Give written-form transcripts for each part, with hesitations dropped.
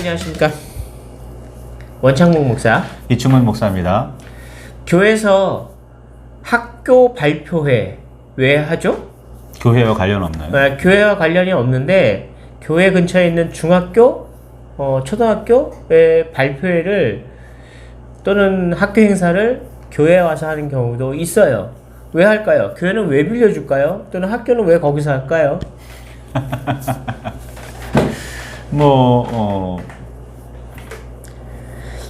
안녕하십니까. 원창목 목사, 이충문 목사입니다. 교회에서 학교 발표회 왜 하죠? 교회와 관련 없나요? 교회와 관련이 없는데 교회 근처에 있는 중학교, 초등학교의 발표회를 또는 학교 행사를 교회에 와서 하는 경우도 있어요. 왜 할까요? 교회는 왜 빌려줄까요? 또는 학교는 왜 거기서 할까요?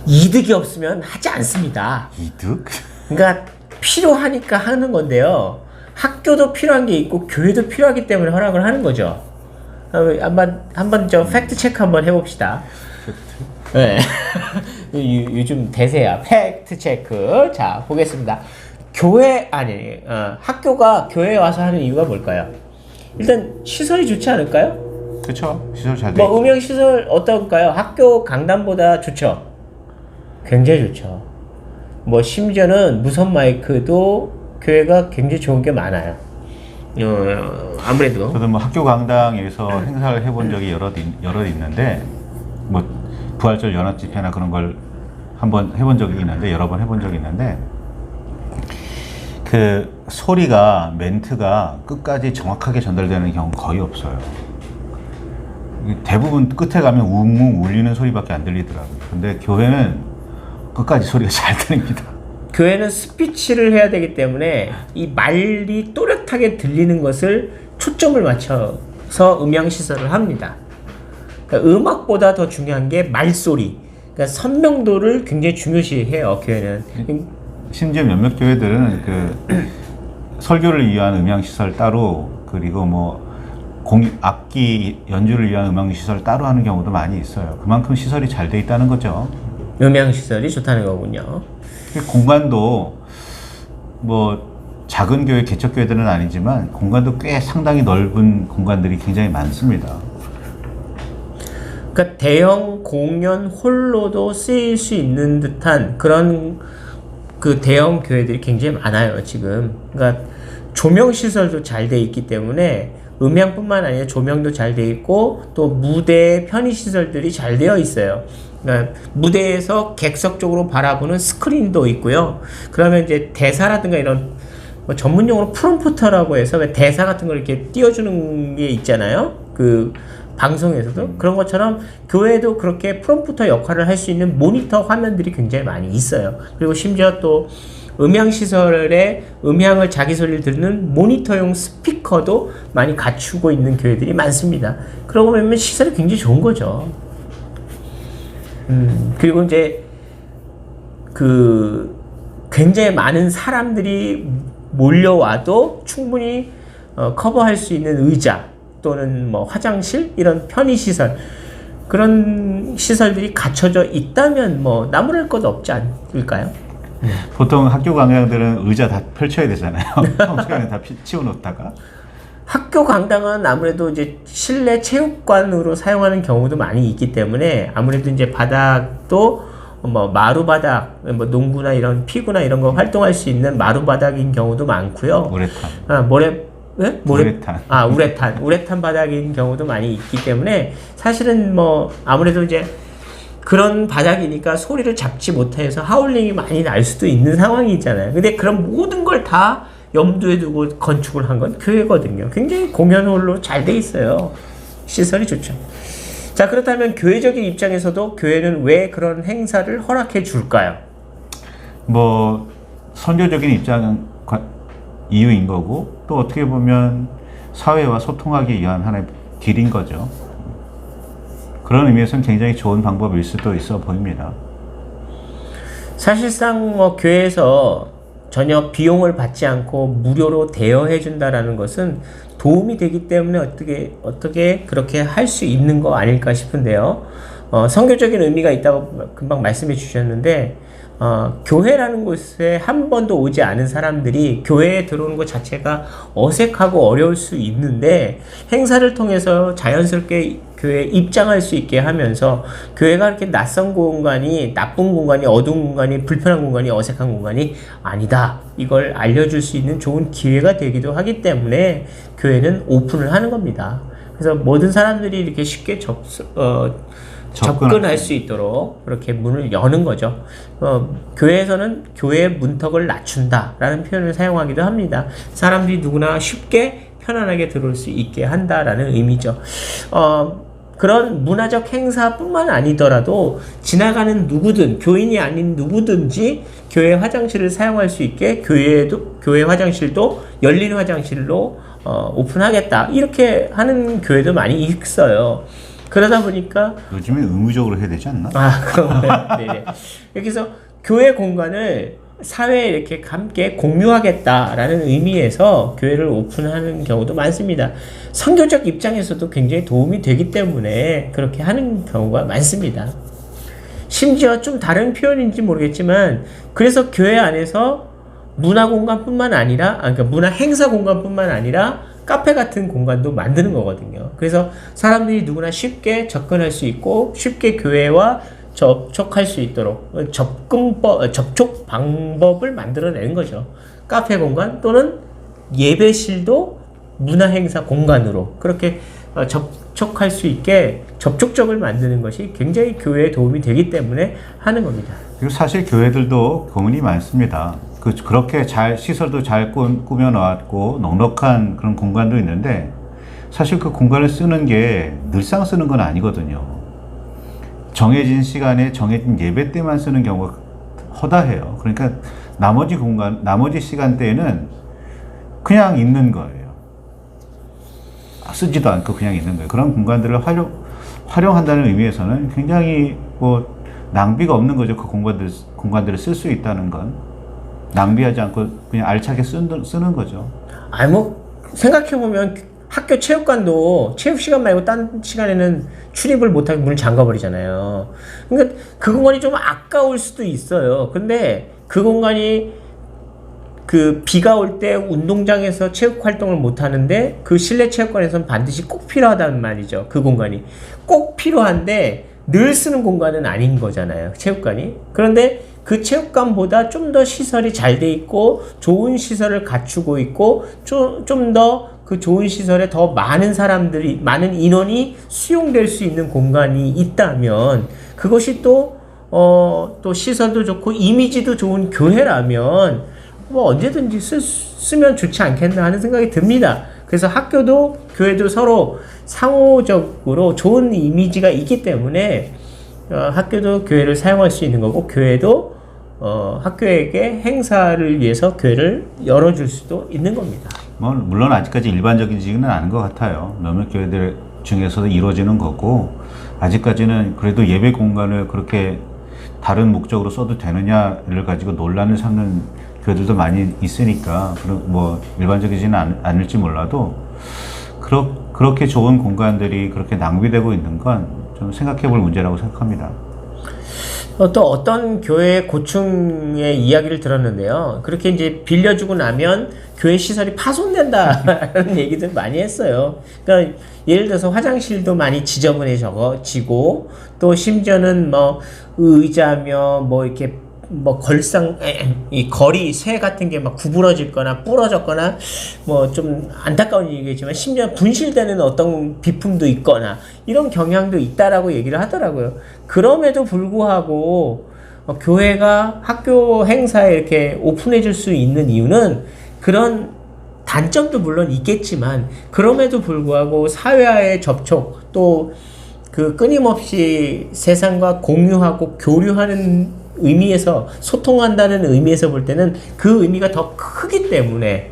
이득이 없으면 하지 않습니다. 이득? 그러니까 필요하니까 하는 건데요. 학교도 필요한 게 있고 교회도 필요하기 때문에 허락을 하는 거죠. 한번 저 팩트 체크 한번 해봅시다. 네. 요즘 대세야. 팩트 체크. 자, 보겠습니다. 학교가 교회에 와서 하는 이유가 뭘까요? 일단 시설이 좋지 않을까요? 그렇죠. 시설 잘 돼. 음향 시설 어떤가요? 학교 강단보다 좋죠. 굉장히 좋죠. 심지어는 무선 마이크도 교회가 굉장히 좋은 게 많아요. 아무래도 저도 학교 강당에서 행사를 해본 적이 여럿 있는데 부활절 연합 집회나 그런 걸 한번 해본 적이 있는데 여러 번 해본 적이 있는데 그 소리가 멘트가 끝까지 정확하게 전달되는 경우 거의 없어요. 대부분 끝에 가면 웅웅 울리는 소리밖에 안 들리더라고요. 근데 교회는 끝까지 소리가 잘 들립니다. 교회는 스피치를 해야 되기 때문에 이 말이 또렷하게 들리는 것을 초점을 맞춰서 음향 시설을 합니다. 그러니까 음악보다 더 중요한 게 말소리, 그러니까 선명도를 굉장히 중요시해요. 교회는. 심지어 몇몇 교회들은 설교를 위한 음향 시설 따로, 그리고 악기 연주를 위한 음향 시설 따로 하는 경우도 많이 있어요. 그만큼 시설이 잘 돼 있다는 거죠. 음향 시설이 좋다는 거군요. 공간도 작은 교회, 개척교회들은 아니지만 공간도 꽤 상당히 넓은 공간들이 굉장히 많습니다. 그러니까 대형 공연 홀로도 쓰일 수 있는 듯한 그런 대형 교회들이 굉장히 많아요, 지금. 그러니까 조명 시설도 잘 돼 있기 때문에 음향뿐만 아니라 조명도 잘 돼 있고 또 무대 편의 시설들이 잘 되어 있어요. 그러니까 무대에서 객석 쪽으로 바라보는 스크린도 있고요. 그러면 이제 대사라든가 이런 전문용어로 프롬프터라고 해서 대사 같은 걸 이렇게 띄워주는 게 있잖아요. 방송에서도 그런 것처럼 교회도 그렇게 프롬프터 역할을 할 수 있는 모니터 화면들이 굉장히 많이 있어요. 그리고 심지어 또 음향시설에 음향을 자기 소리를 듣는 모니터용 스피커도 많이 갖추고 있는 교회들이 많습니다. 그러고 보면 시설이 굉장히 좋은 거죠. 그리고 이제 굉장히 많은 사람들이 몰려와도 충분히 커버할 수 있는 의자 또는 화장실 이런 편의시설, 그런 시설들이 갖춰져 있다면 나무랄 것 없지 않을까요? 보통 학교 강당들은 의자 다 펼쳐야 되잖아요. 시간에 다 치워놓다가. 학교 강당은 아무래도 이제 실내 체육관으로 사용하는 경우도 많이 있기 때문에 아무래도 이제 바닥도 마루바닥, 농구나 이런 피구나 이런 거 활동할 수 있는 마루바닥인 경우도 많고요. 우레탄. 우레탄 바닥인 경우도 많이 있기 때문에 사실은 아무래도 이제 그런 바닥이니까 소리를 잡지 못해서 하울링이 많이 날 수도 있는 상황이 있잖아요. 근데 그런 모든 걸 다 염두에 두고 건축을 한 건 교회거든요. 굉장히 공연홀로 잘 돼 있어요. 시설이 좋죠. 자, 그렇다면 교회적인 입장에서도 교회는 왜 그런 행사를 허락해 줄까요? 선교적인 이유인 거고, 또 어떻게 보면 사회와 소통하기 위한 하나의 길인 거죠. 그런 의미에서는 굉장히 좋은 방법일 수도 있어 보입니다. 사실상 교회에서 전혀 비용을 받지 않고 무료로 대여해 준다라는 것은 도움이 되기 때문에 어떻게 그렇게 할 수 있는 거 아닐까 싶은데요. 선교적인 의미가 있다고 금방 말씀해 주셨는데 교회라는 곳에 한 번도 오지 않은 사람들이 교회에 들어오는 것 자체가 어색하고 어려울 수 있는데 행사를 통해서 자연스럽게 교회에 입장할 수 있게 하면서 교회가 이렇게 낯선 공간이, 나쁜 공간이, 어두운 공간이, 불편한 공간이, 어색한 공간이 아니다, 이걸 알려줄 수 있는 좋은 기회가 되기도 하기 때문에 교회는 오픈을 하는 겁니다. 그래서 모든 사람들이 이렇게 쉽게 접근할 수 있도록 그렇게 문을 여는 거죠. 교회에서는 교회의 문턱을 낮춘다라는 표현을 사용하기도 합니다. 사람들이 누구나 쉽게 편안하게 들어올 수 있게 한다라는 의미죠. 그런 문화적 행사뿐만 아니더라도 지나가는 누구든, 교인이 아닌 누구든지 교회 화장실을 사용할 수 있게 교회 화장실도 열린 화장실로 오픈하겠다, 이렇게 하는 교회도 많이 있어요. 그러다 보니까 요즘에 의무적으로 해야 되지 않나? 그런가요? 네네. 이렇게 해서 교회 공간을 사회에 이렇게 함께 공유하겠다라는 의미에서 교회를 오픈하는 경우도 많습니다. 선교적 입장에서도 굉장히 도움이 되기 때문에 그렇게 하는 경우가 많습니다. 심지어 좀 다른 표현인지 모르겠지만, 그래서 교회 안에서 문화 공간뿐만 아니라, 그러니까 문화 행사 공간뿐만 아니라 카페 같은 공간도 만드는 거거든요. 그래서 사람들이 누구나 쉽게 접근할 수 있고 쉽게 교회와 접촉할 수 있도록 접촉 방법을 만들어내는 거죠. 카페 공간 또는 예배실도 문화 행사 공간으로 그렇게 접촉할 수 있게 접촉적을 만드는 것이 굉장히 교회에 도움이 되기 때문에 하는 겁니다. 그리고 사실 교회들도 고민이 많습니다. 그렇게 시설도 잘 꾸며 놨고 넉넉한 그런 공간도 있는데, 사실 그 공간을 쓰는 게 늘상 쓰는 건 아니거든요. 정해진 시간에 정해진 예배 때만 쓰는 경우가 허다해요. 그러니까 나머지 시간대에는 그냥 있는 거예요. 쓰지도 않고 그냥 있는 거예요. 그런 공간들을 활용한다는 의미에서는 굉장히 낭비가 없는 거죠. 그 공간들을 쓸 수 있다는 건. 낭비하지 않고 그냥 알차게 쓰는 거죠. 생각해보면 학교 체육관도 체육 시간 말고 딴 시간에는 출입을 못하게 문을 잠가버리잖아요. 그러니까 그 공간이 좀 아까울 수도 있어요. 근데 그 공간이 비가 올 때 운동장에서 체육 활동을 못 하는데 그 실내 체육관에서는 반드시 꼭 필요하다는 말이죠. 그 공간이 꼭 필요한데 늘 쓰는 공간은 아닌 거잖아요, 체육관이. 그런데 그 체육관보다 좀 더 시설이 잘 돼 있고 좋은 시설을 갖추고 있고 좀 더 그 좋은 시설에 더 많은 인원이 수용될 수 있는 공간이 있다면, 그것이 또 시설도 좋고 이미지도 좋은 교회라면 언제든지 쓰면 좋지 않겠나 하는 생각이 듭니다. 그래서 학교도 교회도 서로 상호적으로 좋은 이미지가 있기 때문에 학교도 교회를 사용할 수 있는 거고, 교회도 학교에게 행사를 위해서 교회를 열어줄 수도 있는 겁니다. 물론 아직까지 일반적이지는 않은 것 같아요. 몇몇 교회들 중에서도 이루어지는 거고, 아직까지는 그래도 예배 공간을 그렇게 다른 목적으로 써도 되느냐를 가지고 논란을 삼는 교회들도 많이 있으니까 일반적이지는 않을지 몰라도 그렇게 좋은 공간들이 그렇게 낭비되고 있는 건 좀 생각해 볼 문제라고 생각합니다. 또 어떤 교회 고충의 이야기를 들었는데요. 그렇게 이제 빌려주고 나면 교회 시설이 파손된다라는 얘기들 많이 했어요. 그러니까 예를 들어서 화장실도 많이 지저분해지고, 또 심지어는 의자며 이렇게 이 거리 쇠 같은 게 막 구부러졌거나 부러졌거나 좀 안타까운 얘기겠지만 심지어 분실되는 어떤 비품도 있거나 이런 경향도 있다라고 얘기를 하더라고요. 그럼에도 불구하고 교회가 학교 행사에 이렇게 오픈해 줄 수 있는 이유는 그런 단점도 물론 있겠지만, 그럼에도 불구하고 사회와의 접촉, 또 끊임없이 세상과 공유하고 교류하는 의미에서, 소통한다는 의미에서 볼 때는 그 의미가 더 크기 때문에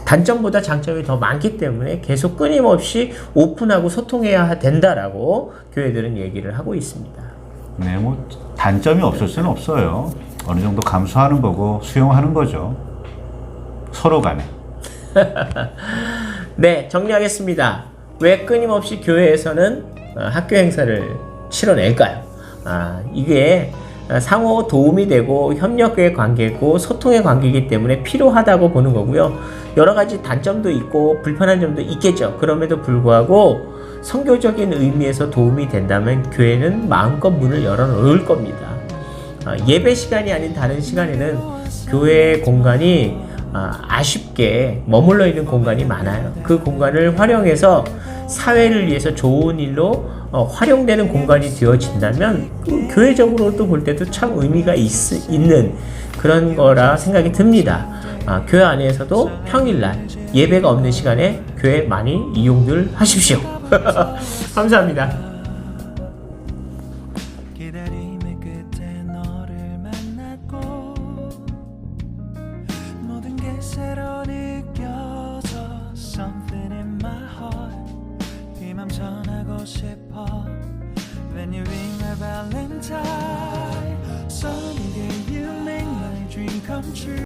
단점보다 장점이 더 많기 때문에 계속 끊임없이 오픈하고 소통해야 된다라고 교회들은 얘기를 하고 있습니다. 네, 단점이 없을 수는 없어요. 어느 정도 감수하는 거고 수용하는 거죠. 서로 간에. 네, 정리하겠습니다. 왜 끊임없이 교회에서는 학교 행사를 치러낼까요? 이게 상호 도움이 되고 협력의 관계고 소통의 관계이기 때문에 필요하다고 보는 거고요. 여러 가지 단점도 있고 불편한 점도 있겠죠. 그럼에도 불구하고 선교적인 의미에서 도움이 된다면 교회는 마음껏 문을 열어놓을 겁니다. 예배 시간이 아닌 다른 시간에는 교회 공간이 아쉽게 머물러 있는 공간이 많아요. 그 공간을 활용해서 사회를 위해서 좋은 일로 활용되는 공간이 되어진다면 교회적으로도 볼 때도 참 의미가 있는 그런 거라 생각이 듭니다. 교회 안에서도 평일날 예배가 없는 시간에 교회 많이 이용들 하십시오. 감사합니다. 기다림의 끝에 너를 만났고 모든 게 새로 느껴져 Something in my heart 이 맘 전하고 싶어 When you ring my valentine Sunny day you make my dream come true